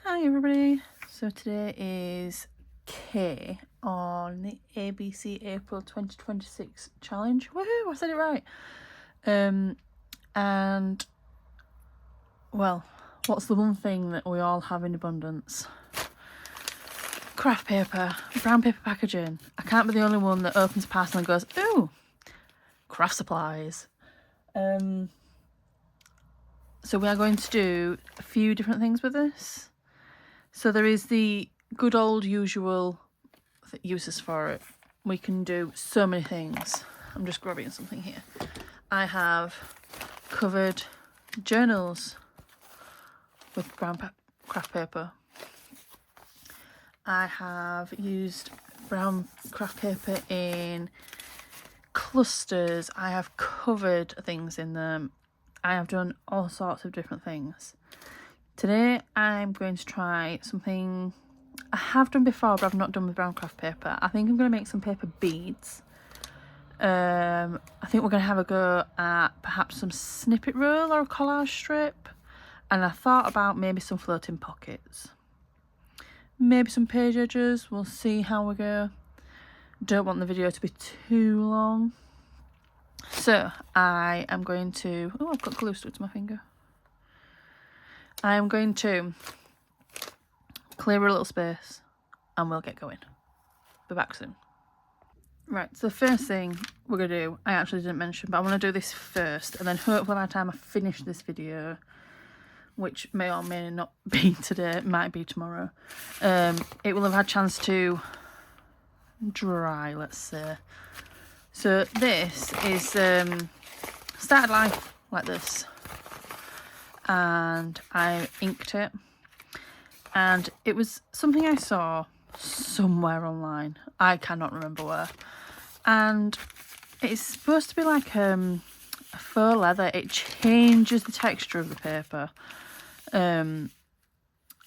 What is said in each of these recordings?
Hi everybody, so today is K on the ABC April 2026 challenge. Woohoo, I said it right. And well, what's the one thing that we all have in abundance? Craft paper, brown paper packaging. I can't be the only one that opens a parcel and goes, ooh, craft supplies. So we are going to do a few different things with this. So there is the good old usual uses for it. We can do so many things. I'm just grabbing something here. I have covered journals with brown craft paper. I have used brown craft paper in clusters. I have covered things in them. I have done all sorts of different things. Today I'm going to try something I have done before, but I've not done with brown craft paper. I think I'm going to make some paper beads. I think we're going to have a go at perhaps some snippet roll or a collage strip. And I thought about maybe some floating pockets. Maybe some page edges. We'll see how we go. Don't want the video to be too long. So I am going to... Oh, I've got glue stuck to my finger. I am going to clear a little space and we'll get going. Be back soon. Right, so the first thing we're going to do, I actually didn't mention, but I want to do this first, and then hopefully by the time I finish this video, which may or may not be today, it might be tomorrow, it will have had a chance to dry, let's say. So this is started life like this, and I inked it, and it was something I saw somewhere online. I cannot remember where. And it's supposed to be like a faux leather. It changes the texture of the paper. And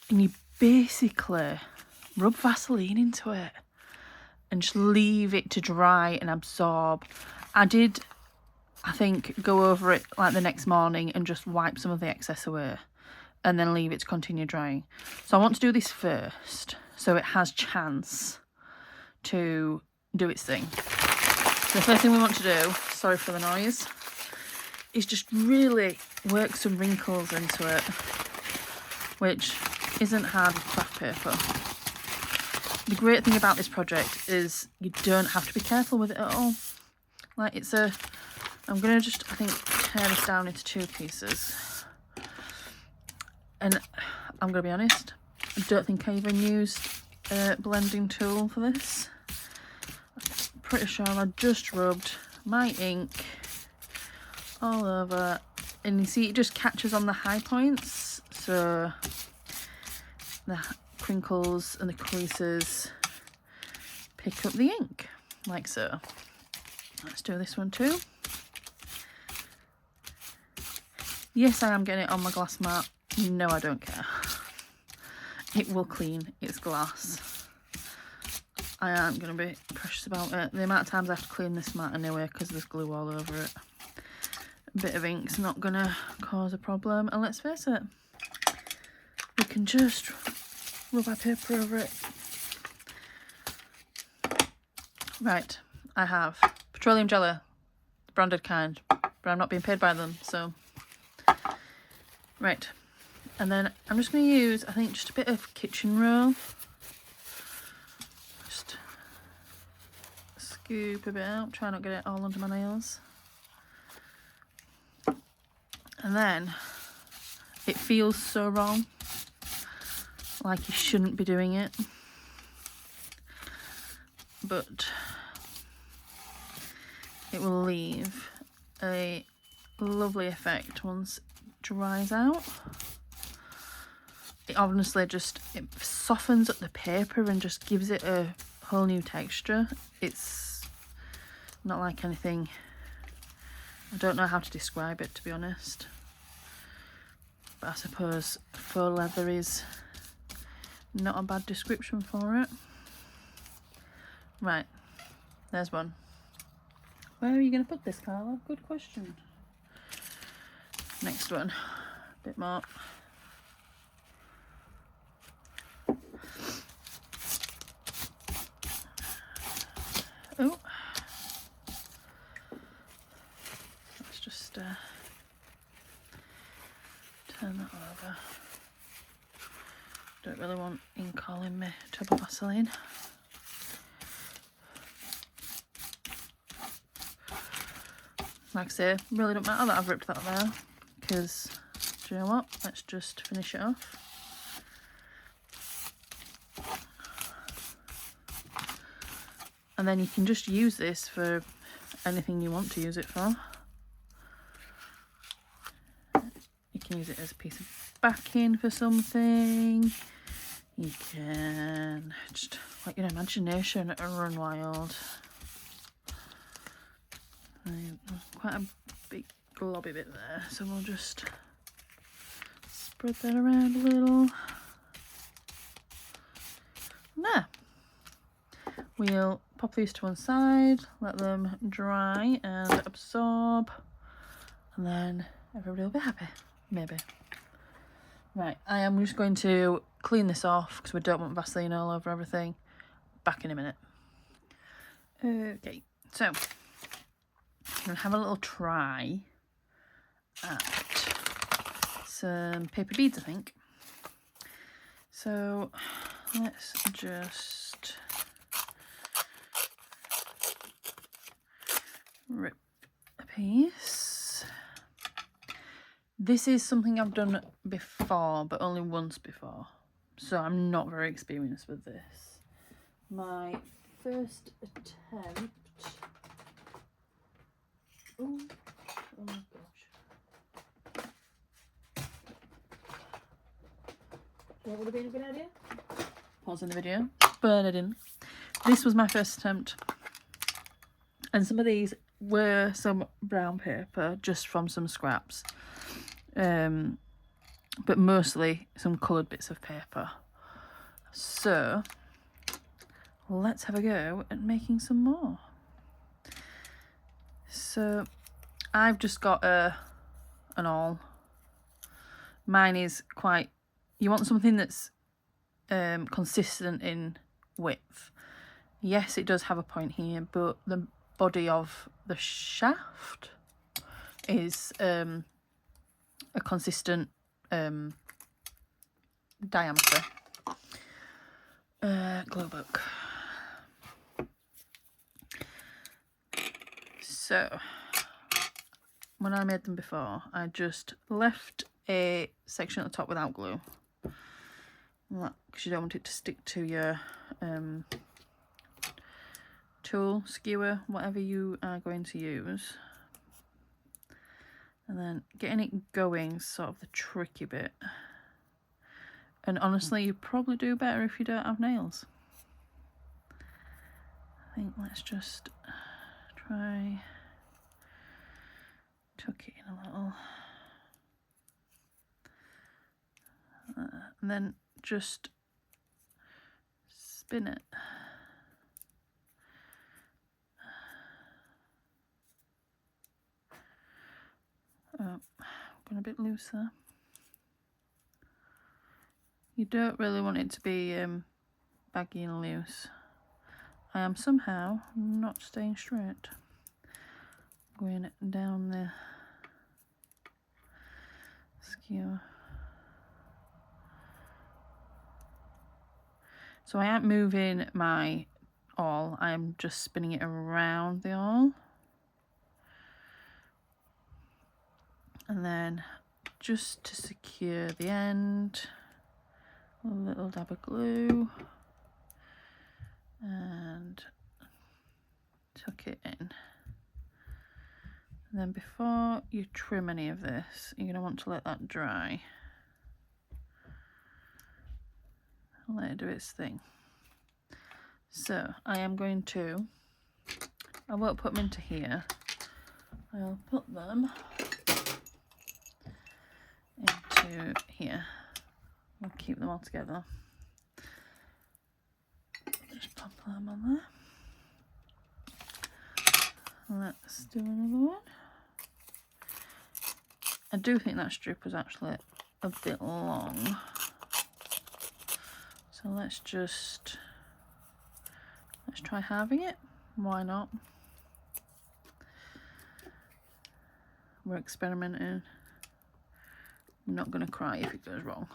you basically rub Vaseline into it and just leave it to dry and absorb. I did, I think, go over it like the next morning and just wipe some of the excess away and then leave it to continue drying. So I want to do this first so it has chance to do its thing. So the first thing we want to do, sorry for the noise, is just really work some wrinkles into it, which isn't hard with craft paper. The great thing about this project is you don't have to be careful with it at all. Like I'm going to just, I think, tear this down into two pieces. And I'm going to be honest, I don't think I even used a blending tool for this. I'm pretty sure I just rubbed my ink all over, and you see it just catches on the high points, so the crinkles and the creases pick up the ink, like so. Let's do this one too. Yes, I am getting it on my glass mat. No, I don't care. It will clean, it's glass. I aren't going to be precious about it. The amount of times I have to clean this mat anyway because there's glue all over it. A bit of ink's not going to cause a problem. And let's face it, we can just rub our paper over it. Right, I have petroleum jelly, the branded kind, but I'm not being paid by them, so... Right, and then I'm just going to use, I think, just a bit of kitchen roll. Just scoop a bit out, try not to get it all under my nails. And then it feels so wrong, like you shouldn't be doing it, but it will leave a lovely effect once it dries out. It honestly just, it softens up the paper and just gives it a whole new texture. It's not like anything, I don't know how to describe it, to be honest, but I suppose faux leather is not a bad description for it. Right, there's one. Where are you going to put this, Carla? Good question. Next one, a bit more. just turn that over. Don't really want ink all in my tub of Vaseline. Like I say, really don't matter that I've ripped that there, because do you know what? Let's just finish it off. And then you can just use this for anything you want to use it for. You can use it as a piece of backing for something. You can just let your imagination run wild. Quite a big globby bit there, so we'll just spread that around a little. There. We'll pop these to one side, let them dry and absorb, and then everybody will be happy, maybe. Right, I am just going to clean this off because we don't want Vaseline all over everything. Back in a minute. Okay, so I'm going to have a little try at some paper beads, I think. So let's just rip a piece. This is something I've done before, but only once before, so I'm not very experienced with this. My first attempt. Oh my gosh. That would have been a good idea. Pausing the video, but I didn't. This was my first attempt, and some of these were some brown paper just from some scraps, but mostly some coloured bits of paper. So let's have a go at making some more. So I've just got an awl. Mine is quite, you want something that's consistent in width. Yes, it does have a point here, but the body of the shaft is a consistent diameter. Glow book. So when I made them before, I just left a section at the top without glue, because you don't want it to stick to your tool, skewer, whatever you are going to use. And then getting it going is sort of the tricky bit. And honestly, you probably do better if you don't have nails. I think let's just try tuck it in a little. And then just spin it. Oh, gone a bit loose there. You don't really want it to be baggy and loose. I am somehow not staying straight. Going down the skewer. So I am moving my awl, I'm just spinning it around the awl. And then just to secure the end, a little dab of glue and tuck it in. And then before you trim any of this, you're going to want to let that dry. I'll let it do its thing. So I am going to, I won't put them into here, I'll put them into here. We'll keep them all together. Just pop them on there. Let's do another one. I do think that strip was actually a bit long. So let's try halving it. Why not? We're experimenting. I'm not going to cry if it goes wrong.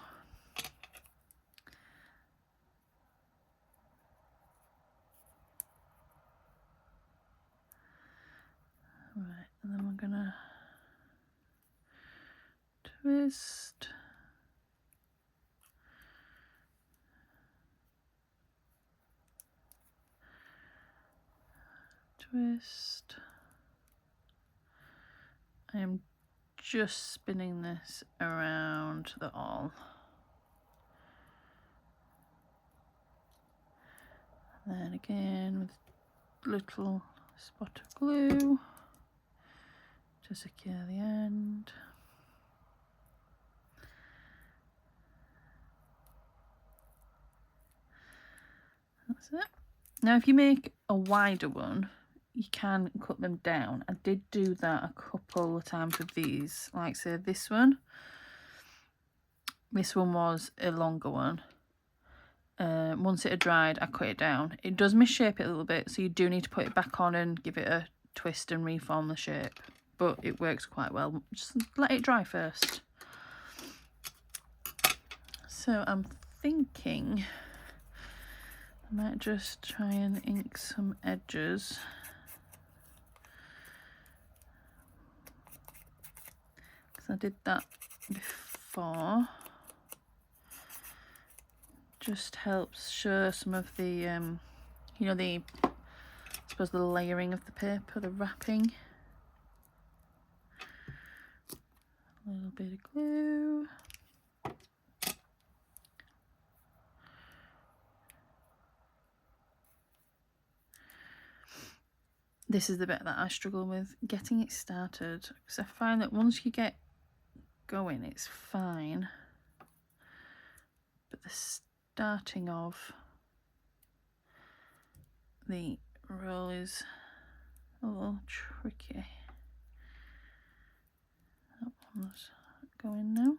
Right, and then we're going to twist. Twist. I am just spinning this around the awl. Then again with a little spot of glue to secure the end. That's it. Now if you make a wider one, you can cut them down. I did do that a couple of times with these, like say this one. This one was a longer one. Once it had dried, I cut it down. It does misshape it a little bit, so you do need to put it back on and give it a twist and reform the shape. But it works quite well. Just let it dry first. So I'm thinking I might just try and ink some edges. Because I did that before. Just helps show some of the, you know, I suppose the layering of the paper, the wrapping. A little bit of glue. This is the bit that I struggle with, getting it started, because I find that once you get going, it's fine. But the starting of the roll is a little tricky. That one's going now,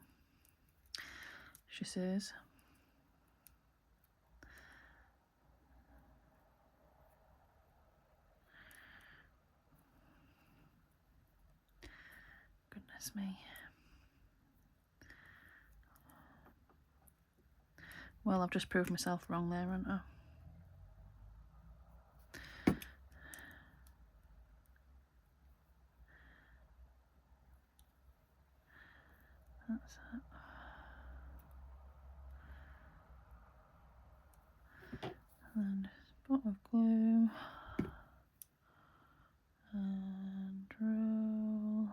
she says. Goodness me. Well, I've just proved myself wrong there, haven't I? That's it. And a spot of glue. And roll.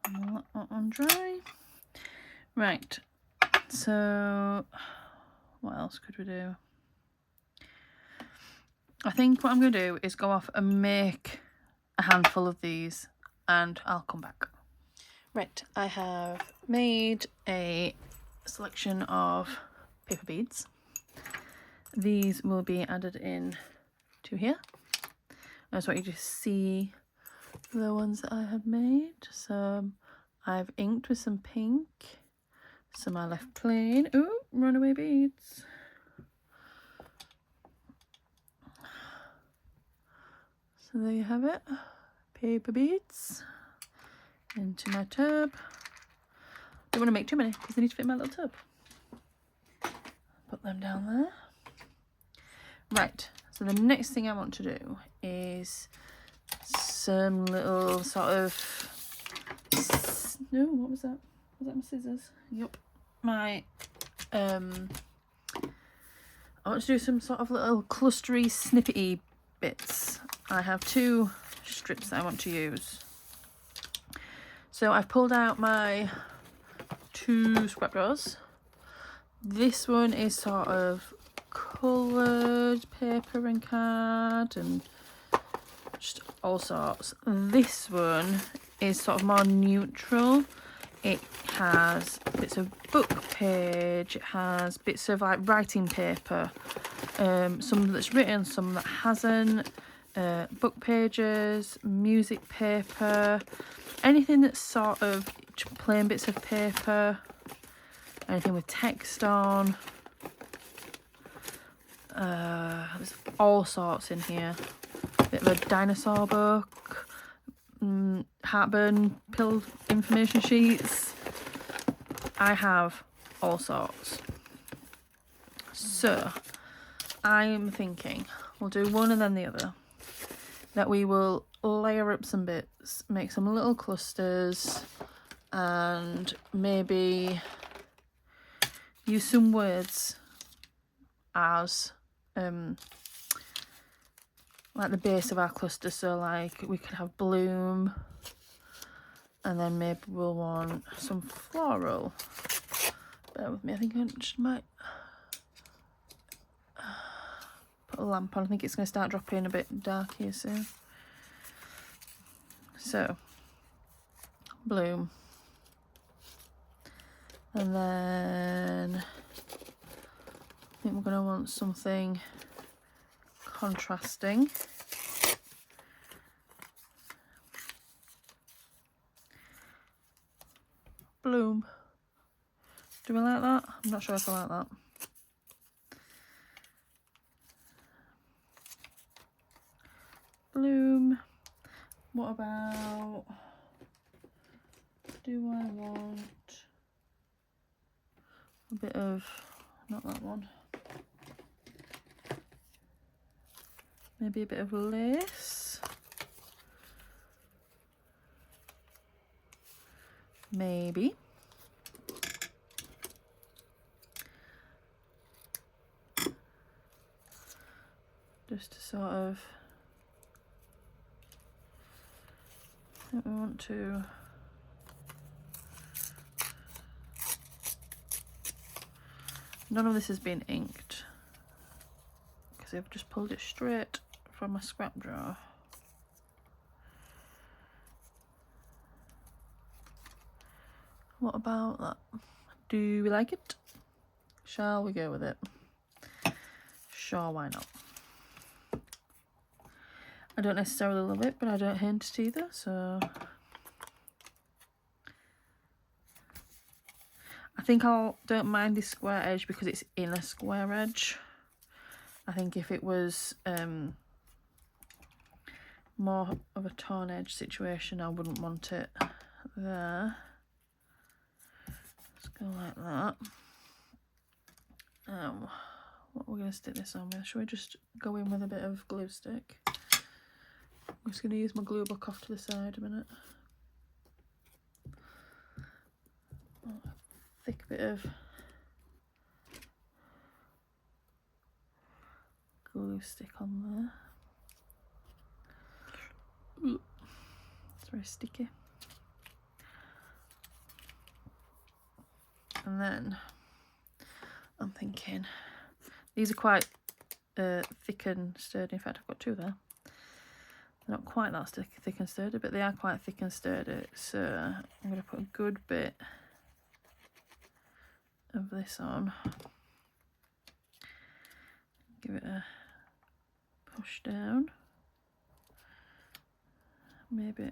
And let that one dry. Right, so what else could we do? I think what I'm going to do is go off and make a handful of these and I'll come back. Right, I have made a selection of paper beads. These will be added in to here. I just want you to see the ones that I have made. So I've inked with some pink, some I left plain. Ooh, runaway beads. So there you have it, paper beads into my tub. Don't want to make too many because they need to fit in my little tub. Put them down there. Right, so the next thing I want to do is some little sort of, no, what was that? Was that my scissors? Yep. My, I want to do some sort of little clustery, snippety bits. I have two strips that I want to use. So I've pulled out my two scrap drawers. This one is sort of coloured paper and card and just all sorts. This one is sort of more neutral. It has bits of book page, it has bits of like writing paper, some that's written, some that hasn't, book pages, music paper, anything that's sort of plain bits of paper, anything with text on. There's all sorts in here. Bit of a dinosaur book, heartburn pill information sheets. I have all sorts. So I'm thinking we'll do one and then the other. That we will layer up some bits, make some little clusters, and maybe use some words as like the base of our cluster. So like we could have bloom, and then maybe we'll want some floral. Bear with me, I think I just might put a lamp on. I think it's going to start dropping a bit dark here soon. So bloom, and then I think we're going to want something contrasting. Bloom. Do we like that? I'm not sure if I like that. Bloom. What about, do I want a bit of, not that one, maybe a bit of lace, maybe, just to sort of, I think we want to none of this has been inked because I've just pulled it straight from my scrap drawer. What about that? Do we like it? Shall we go with it? Sure, why not? I don't necessarily love it, but I don't hate it either, so I think I don't mind this square edge because it's in a square edge. I think if it was more of a torn edge situation, I wouldn't want it there. Let's go like that. What we're going to stick this on with? Should we just go in with a bit of glue stick? I'm just going to use my glue book off to the side a minute. A thick bit of glue stick on there. Ooh, it's very sticky. And then I'm thinking these are quite thick and sturdy. In fact, I've got two there. They're not quite that thick and sturdy, but they are quite thick and sturdy. So I'm going to put a good bit of this on. Give it a push down. Maybe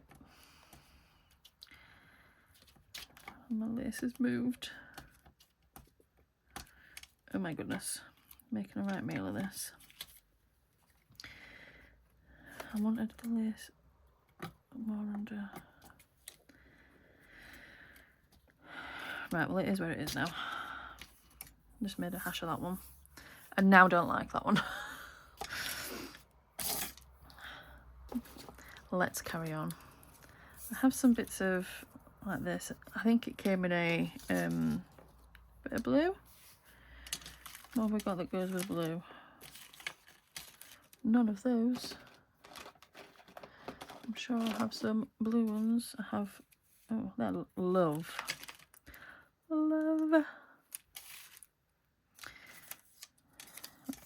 my lace has moved. Oh my goodness, making a right meal of this. I wanted the lace more under. Right, well it is where it is now. Just made a hash of that one. And now don't like that one. Let's carry on. I have some bits of like this. I think it came in a bit of blue. What have we got that goes with blue? None of those. I'm sure I have some blue ones. I have, oh, they're love. Love.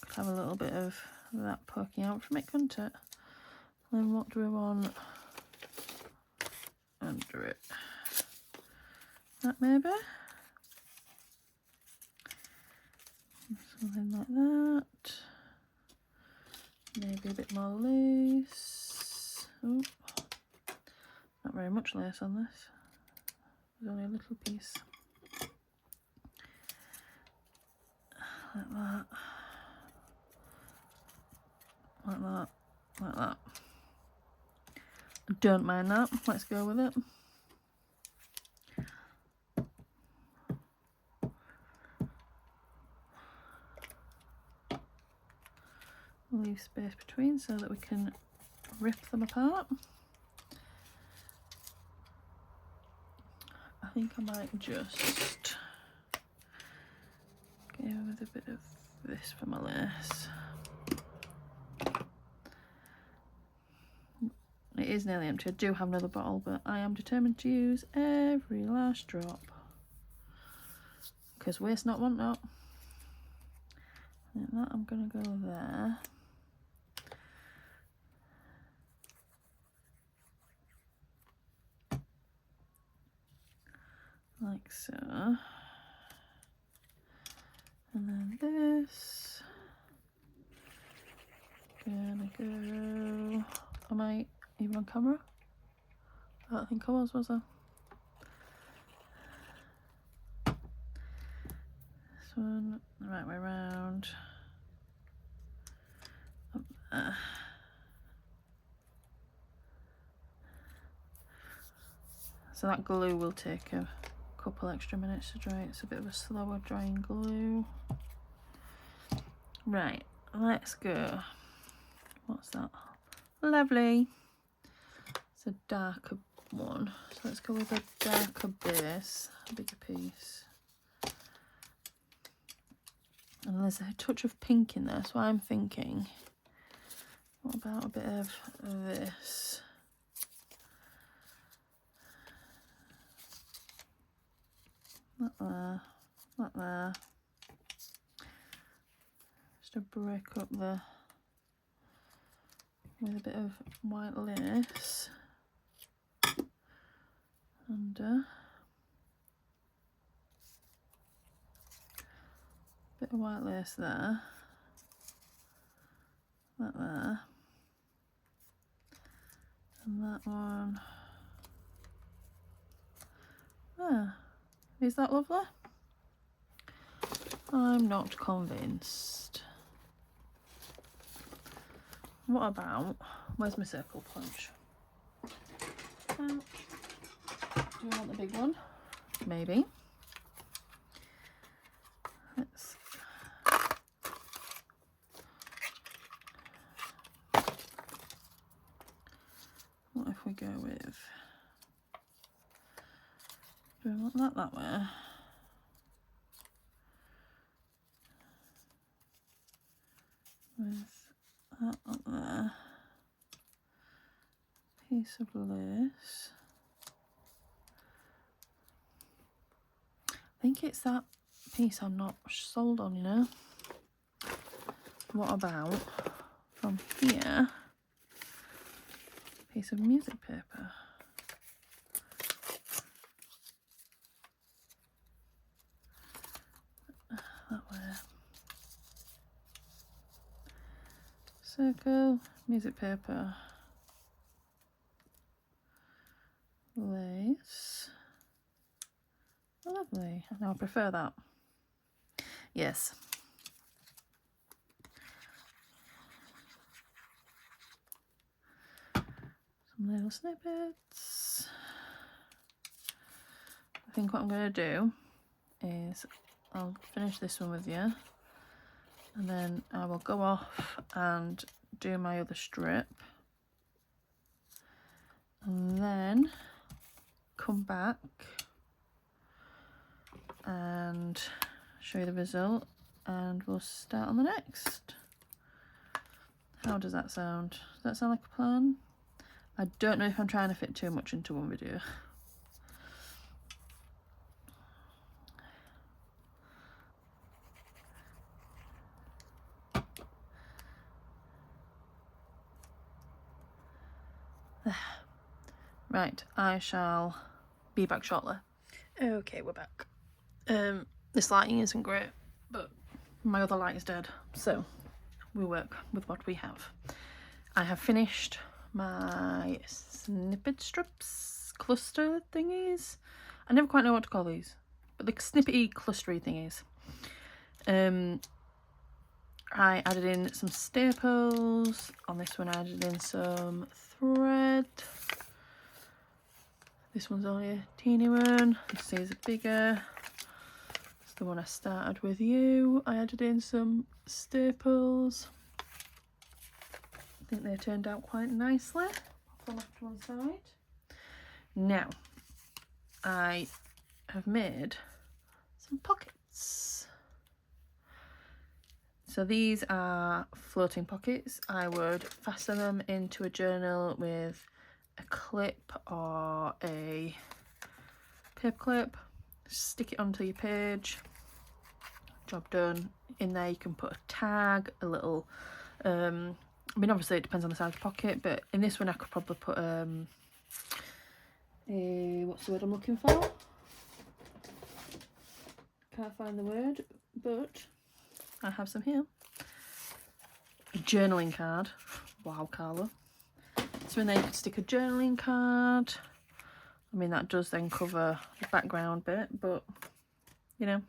Could have a little bit of that poking out from it, couldn't it? Then what do we want under it? That maybe? Something like that. Maybe a bit more lace. Oh, not very much lace on this. There's only a little piece. Like that. like that, like that. I don't mind that. Let's go with it. Leave space between so that we can rip them apart. I think I might just go with a bit of this for my lace. It is nearly empty. I do have another bottle, but I am determined to use every last drop. Because waste not, want not. I think that I'm going to go there. Like so. And then this. Gonna go. Am I even on camera? I don't think I was I? This one, the right way around. Up there. So that glue will take a couple extra minutes to dry. It's a bit of a slower drying glue. Right, let's go. What's that? Lovely. It's a darker one. So let's go with a darker base, a bigger piece. And there's a touch of pink in there, so I'm thinking, what about a bit of this? Not there, not there. Just to break up the, with a bit of white lace under. Bit of white lace there, that there, and that one. Ah, is that lovely? I'm not convinced. What about, where's my circle punch? Do you want the big one? Maybe. Let's. What if we go with, do we want that way? With that up there, piece of lace. I think it's that piece I'm not sold on, you know. What about from here, a piece of music paper? That way. Circle, music paper, lace. Lovely. Now I prefer that. Yes. Some little snippets. I think what I'm going to do is I'll finish this one with you, and then I will go off and do my other strip, and then come back and show you the result, and we'll start on the next. How does that sound? Does that sound like a plan? I don't know if I'm trying to fit too much into one video. Right, I shall be back shortly. Okay, we're back. This lighting isn't great, but my other light is dead, so we work with what we have. I have finished my snippet strips, cluster thingies. I never quite know what to call these, but the snippety, clustery thingies. I I added in some staples. On this one I added in some thread. This one's only a teeny one. This is bigger. It's the one I started with you. I added in some staples. I think they turned out quite nicely. Pop them off to one side. Now, I have made some pockets. So these are floating pockets. I would fasten them into a journal with a clip or a paper clip, stick it onto your page, job done. In there you can put a tag, a little, I mean obviously it depends on the size of the pocket, but in this one I could probably put what's the word I'm looking for? Can't find the word, but I have some here. A journaling card. Wow, Carla. So in there you could stick a journaling card. I mean that does then cover the background bit, but you know.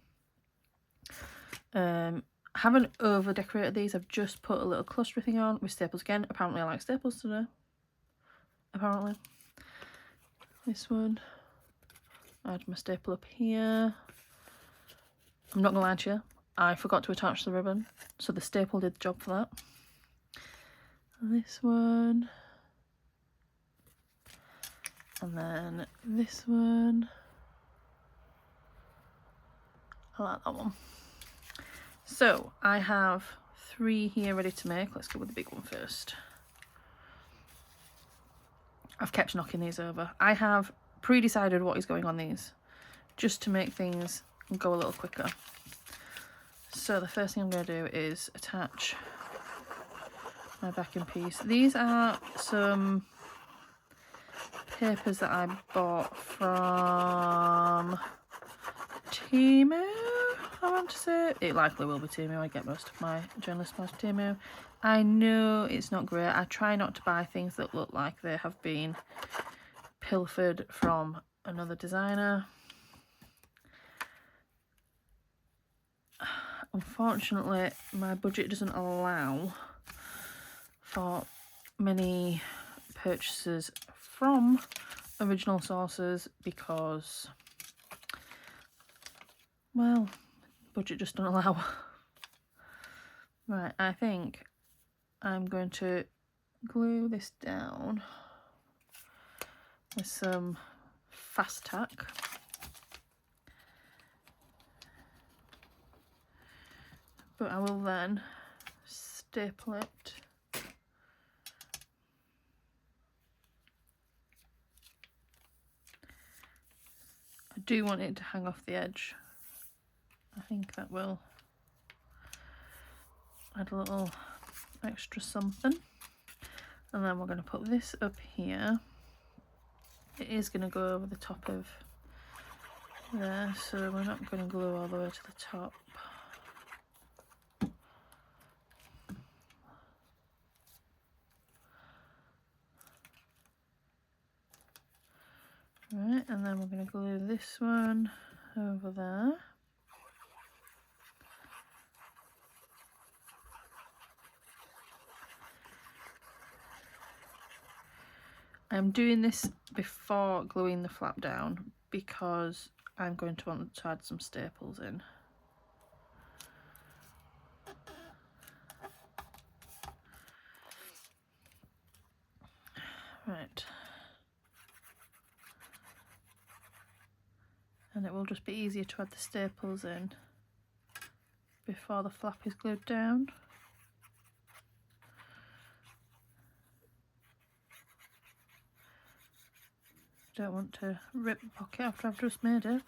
I haven't over decorated these. I've just put a little cluster thing on with staples again. Apparently I like staples today. Apparently. This one. I had my staple up here. I'm not gonna lie to you, I forgot to attach the ribbon, so the staple did the job for that. And this one. And then this one. I like that one. So I have 3 here ready to make. Let's go with the big one first. I've kept knocking these over. I have pre-decided what is going on these, just to make things go a little quicker. So the first thing I'm going to do is attach my backing piece. These are some papers that I bought from Temu, I want to say. It likely will be Temu. I get most of my journal supplies from Temu. I know it's not great. I try not to buy things that look like they have been pilfered from another designer. Unfortunately, my budget doesn't allow for many purchases from original sources because, well, budget just doesn't allow. Right, I think I'm going to glue this down with some fast tack. But I will then staple it. I do want it to hang off the edge. I think that will add a little extra something. And then we're going to put this up here. It is going to go over the top of there, so we're not going to glue all the way to the top. Right, and then we're going to glue this one over there. I'm doing this before gluing the flap down because I'm going to want to add some staples in. Right. And it will just be easier to add the staples in before the flap is glued down. Don't want to rip the pocket after I've just made it.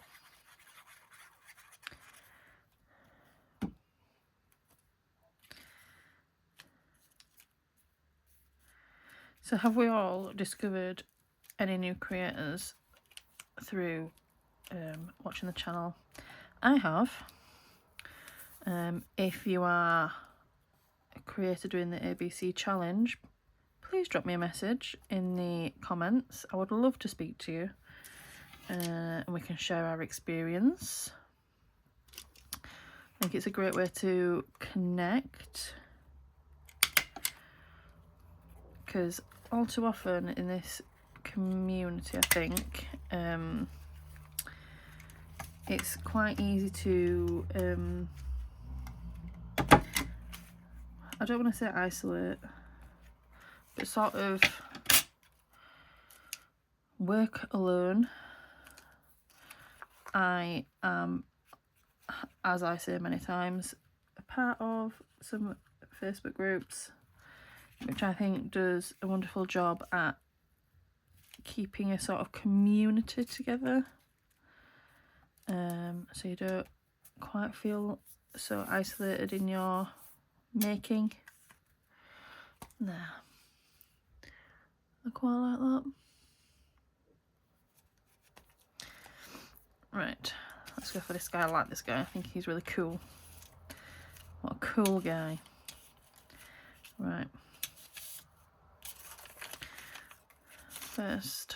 So have we all discovered any new creators through watching the channel? I have. If you are a creator doing the ABC challenge, please drop me a message in the comments. I would love to speak to you and we can share our experience. I think it's a great way to connect, because all too often in this community, I think, it's quite easy to, I don't want to say isolate, but sort of work alone. I am, as I say many times, a part of some Facebook groups, which I think does a wonderful job at keeping a sort of community together. So you don't quite feel so isolated in your making. Nah, I quite like that. Right, let's go for this guy. I like this guy. I think he's really cool. What a cool guy. Right. First,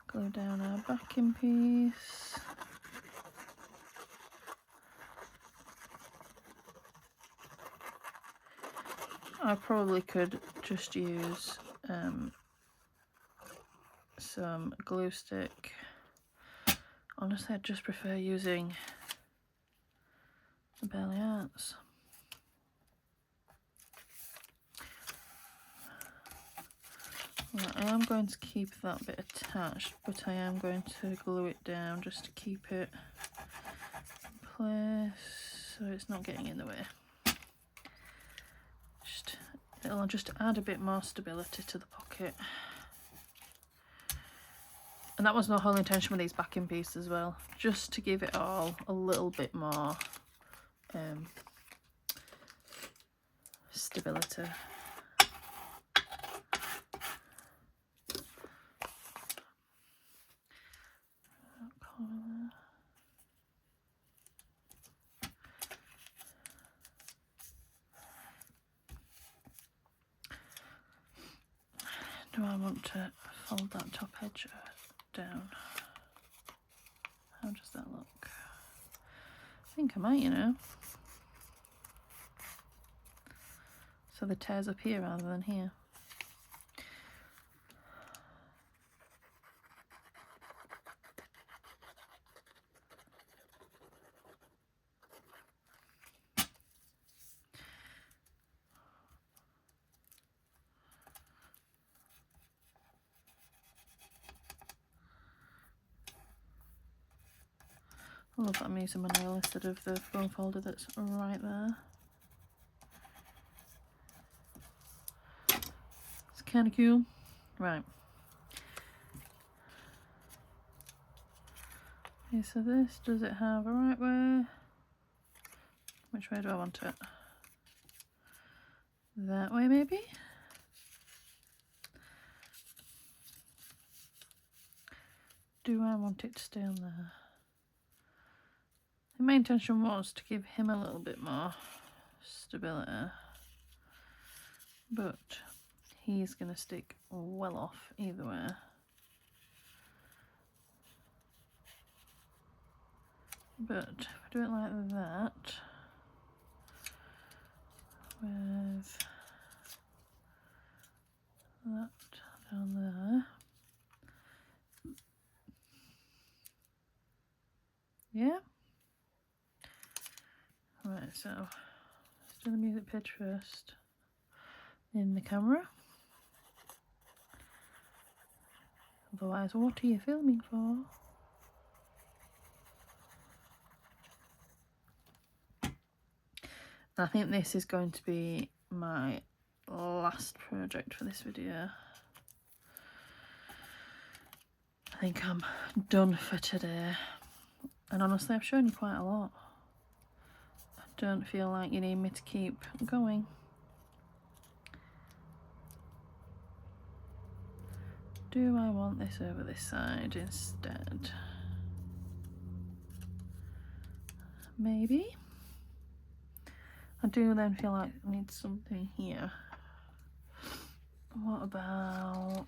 glue down our backing piece. I probably could just use some glue stick. Honestly, I just prefer using the Belly Arts. Right, I am going to keep that bit attached, but I am going to glue it down just to keep it in place so it's not getting in the way. It'll just add a bit more stability to the pocket. And that was my whole intention with these backing pieces as well, just to give it all a little bit more stability. Do I want to fold that top edge down? How does that look? I think I might, you know. So the tear's up here rather than here. I love that I'm using my nail instead of the foam folder that's right there. It's kind of cool. Right. Okay, so this, does it have a right way? Which way do I want it? That way maybe? Do I want it to stay on there? My intention was to give him a little bit more stability, but he's going to stick well off either way. But if I do it like that, with that down there, yeah. Right, so let's do the music pitch first in the camera. Otherwise, what are you filming for? And I think this is going to be my last project for this video. I think I'm done for today. And honestly, I've shown you quite a lot. I don't feel like you need me to keep going. Do I want this over this side instead? Maybe. I do then feel like I need something here. What about...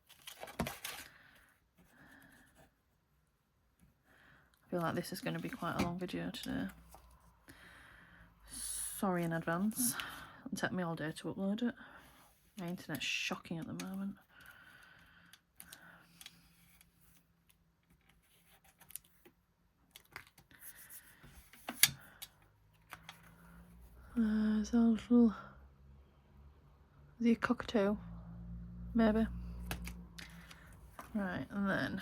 feel like this is going to be quite a long video today. Sorry in advance. It'll take me all day to upload it. My internet's shocking at the moment. There's a little... Is he a cockatoo? Maybe. Right, and then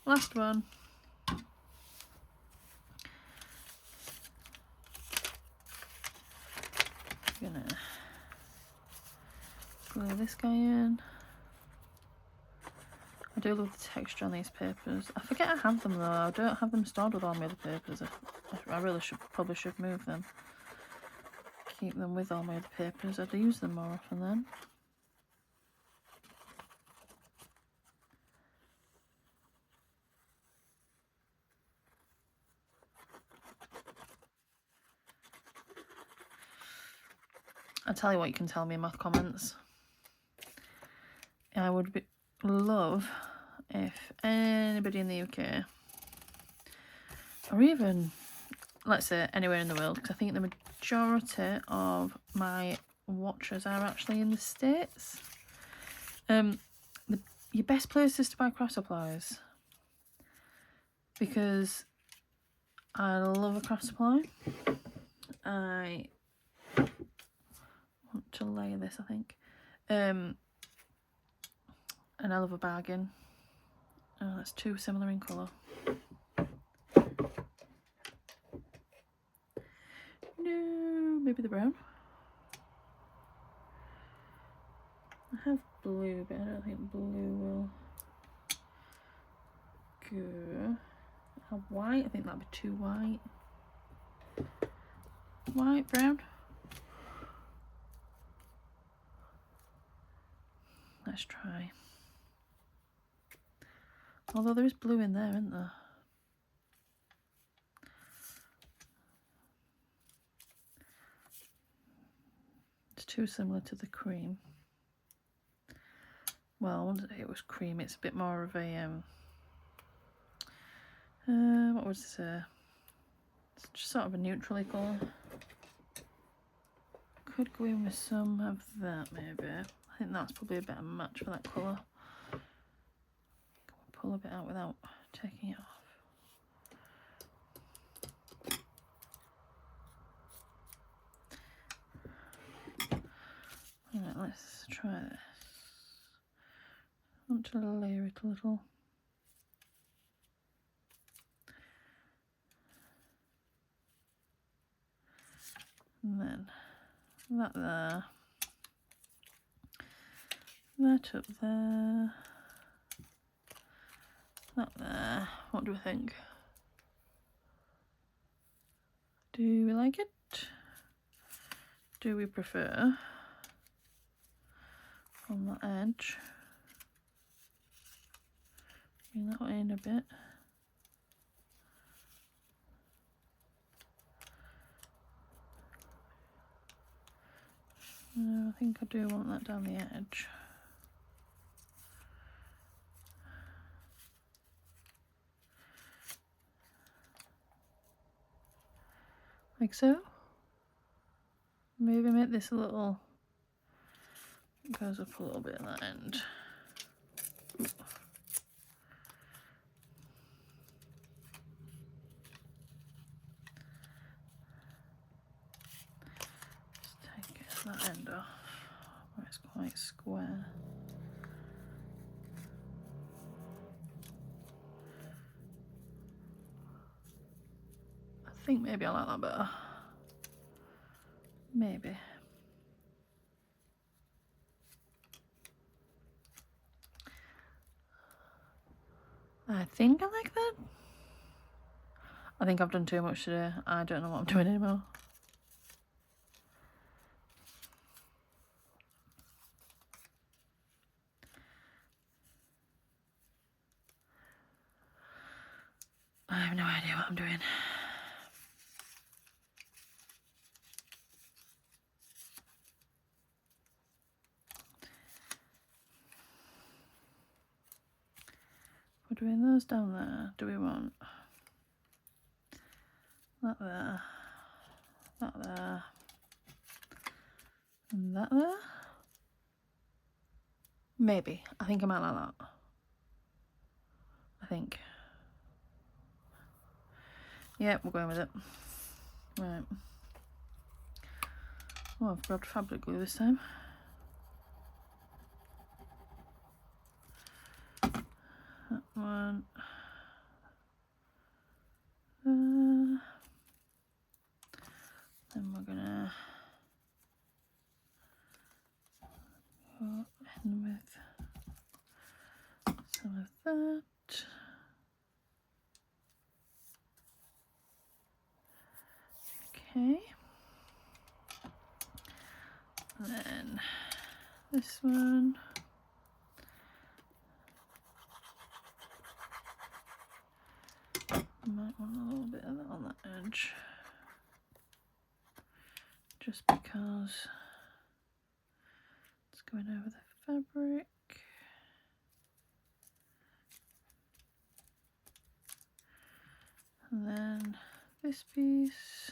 last one. I'm gonna glue this guy in. I do love the texture on these papers. I forget I have them though. I don't have them stored with all my other papers. I really probably should move them. Keep them with all my other papers. I'd use them more often then. I'll tell you what, you can tell me in my comments. I would love if anybody in the UK, or even, let's say, anywhere in the world, because I think the majority of my watchers are actually in the States. Your best places to buy craft supplies, because I love a craft supply. I want to layer this, I think. And I love a bargain. Oh, that's too similar in colour. No, maybe the brown. I have blue, but I don't think blue will go. I have white, I think that'd be too white. White, brown. Let's try. Although there is blue in there, isn't there? It's too similar to the cream. Well, once it was cream, it's a bit more of a what would I say? It's just sort of a neutrally colour. Could go in with some of that maybe. I think that's probably a better match for that colour. Pull a bit out without taking it off. Alright, let's try this. I want to layer it a little. And then that there. That up there. That there. What do we think? Do we like it? Do we prefer on that edge? Bring that in a bit. No, I think I do want that down the edge. Like so. Maybe make this a little, it goes up a little bit at that end. Just take that end off where it's quite square. I think maybe I like that better. Maybe. I think I like that. I think I've done too much today. I don't know what I'm doing anymore. I have no idea what I'm doing. We're doing those down there. Do we want That there. That there. And that there. Maybe. I think I might like that. I think. Yeah, we're going with it. Right. Oh, I've grabbed fabric glue this time. That one. Then we're gonna go in with some of that. Okay. And then this one. Might want a little bit of that on that edge. Just because it's going over the fabric. And then this piece.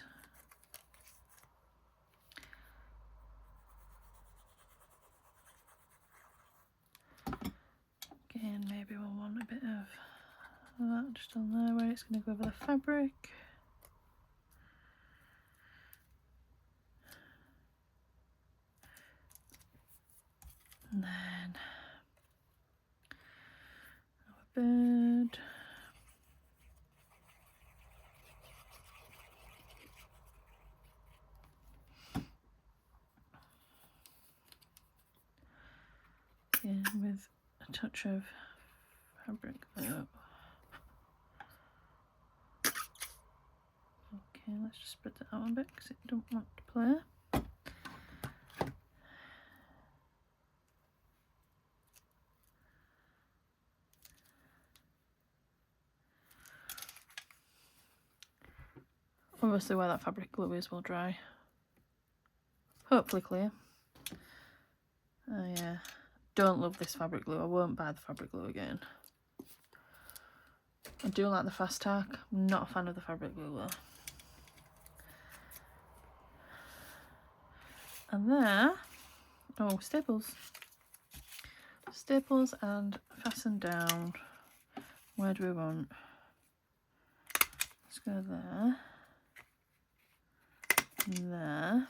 Again, maybe we'll want a bit of that just on there where it's going to go over the fabric. And then our bird. Again, with a touch of fabric glue. Okay, let's just spread that out a bit because it don't want to play. Obviously where that fabric glue is will dry. Hopefully clear. Oh yeah, don't love this fabric glue. I won't buy the fabric glue again. I do like the fast tack. I'm not a fan of the fabric glue though. And there, oh, staples. Staples and fasten down. Where do we want? Let's go there. And there.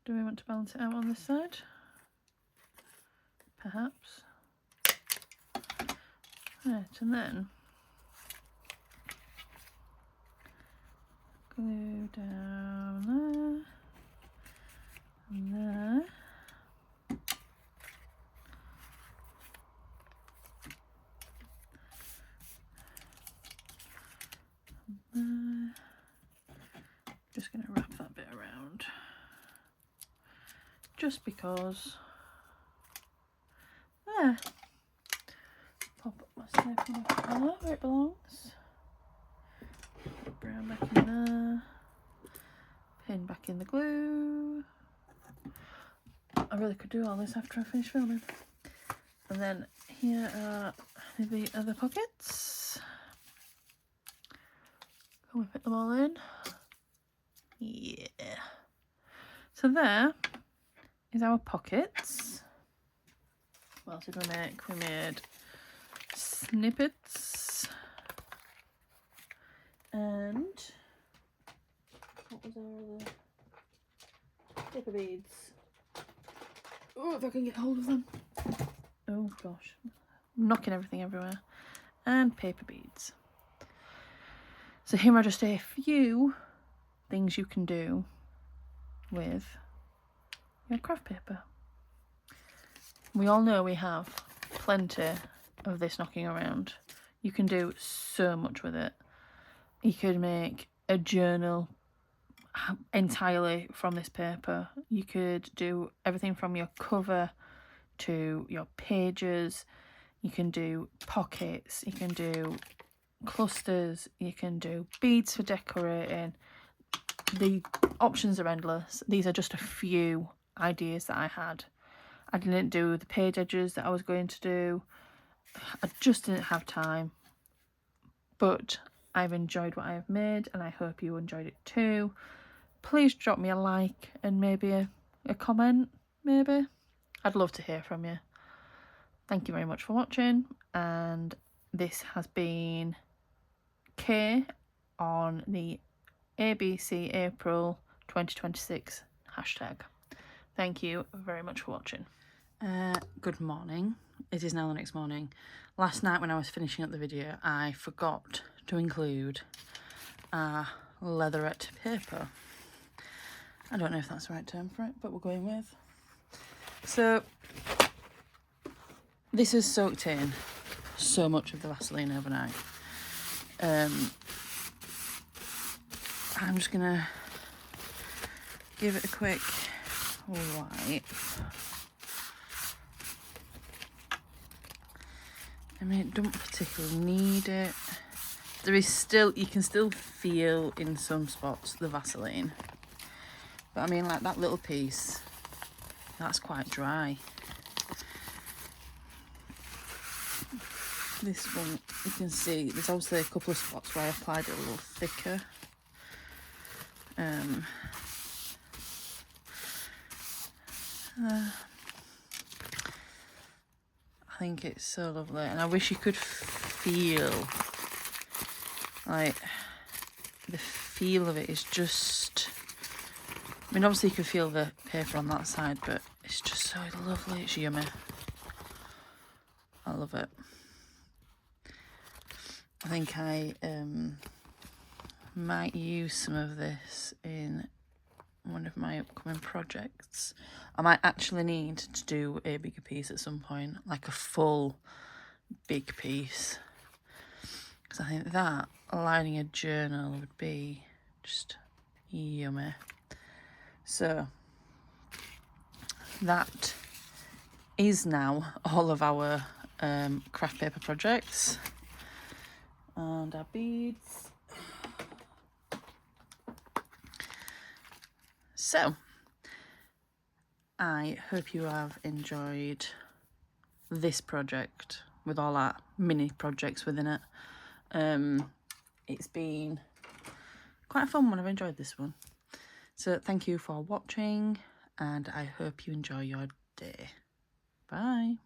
Do we want to balance it out on this side? Perhaps. Right, and then glue down there and there. And there. Just going to wrap that bit around. Just because. There. Pop up my staple colour where it belongs. Put brown back in there. Pin back in the glue. I really could do all this after I finish filming. And then here are the other pockets. Can we fit them all in? Yeah. So there is our pockets. What else did we make? We made snippets and what was our other paper beads? Oh, if I can get hold of them. Oh gosh, I'm knocking everything everywhere. And paper beads. So here are just a few things you can do with your craft paper. We all know we have plenty of this knocking around. You can do so much with it. You could make a journal entirely from this paper. You could do everything from your cover to your pages. You can do pockets, you can do clusters, you can do beads for decorating. The options are endless. These are just a few ideas that I had. I didn't do the page edges that I was going to do. I just didn't have time. But I've enjoyed what I have made, and I hope you enjoyed it too. Please drop me a like and maybe a comment, maybe. I'd love to hear from you. Thank you very much for watching, and this has been Kay on the ABC April 2026 hashtag. Thank you very much for watching. Good morning. It is now the next morning. Last night when I was finishing up the video, I forgot to include leatherette paper. I don't know if that's the right term for it, but we're going with. So this has soaked in so much of the Vaseline overnight. I'm just gonna give it a quick wipe. I mean, it don't particularly need it. There is still, you can still feel in some spots the Vaseline. But I mean, like that little piece, that's quite dry. This one, you can see, there's obviously a couple of spots where I applied it a little thicker. I think it's so lovely, and I wish you could feel, like, the feel of it is just, I mean, obviously you can feel the paper on that side, but it's just so lovely, it's yummy. I love it. I think I might use some of this in one of my upcoming projects. I might actually need to do a bigger piece at some point, like a full big piece, because I think that lining a journal would be just yummy. So that is now all of our craft paper projects and our beads. So I hope you have enjoyed this project with all our mini projects within it. It's been quite a fun one. I've enjoyed this one. So thank you for watching, and I hope you enjoy your day. Bye.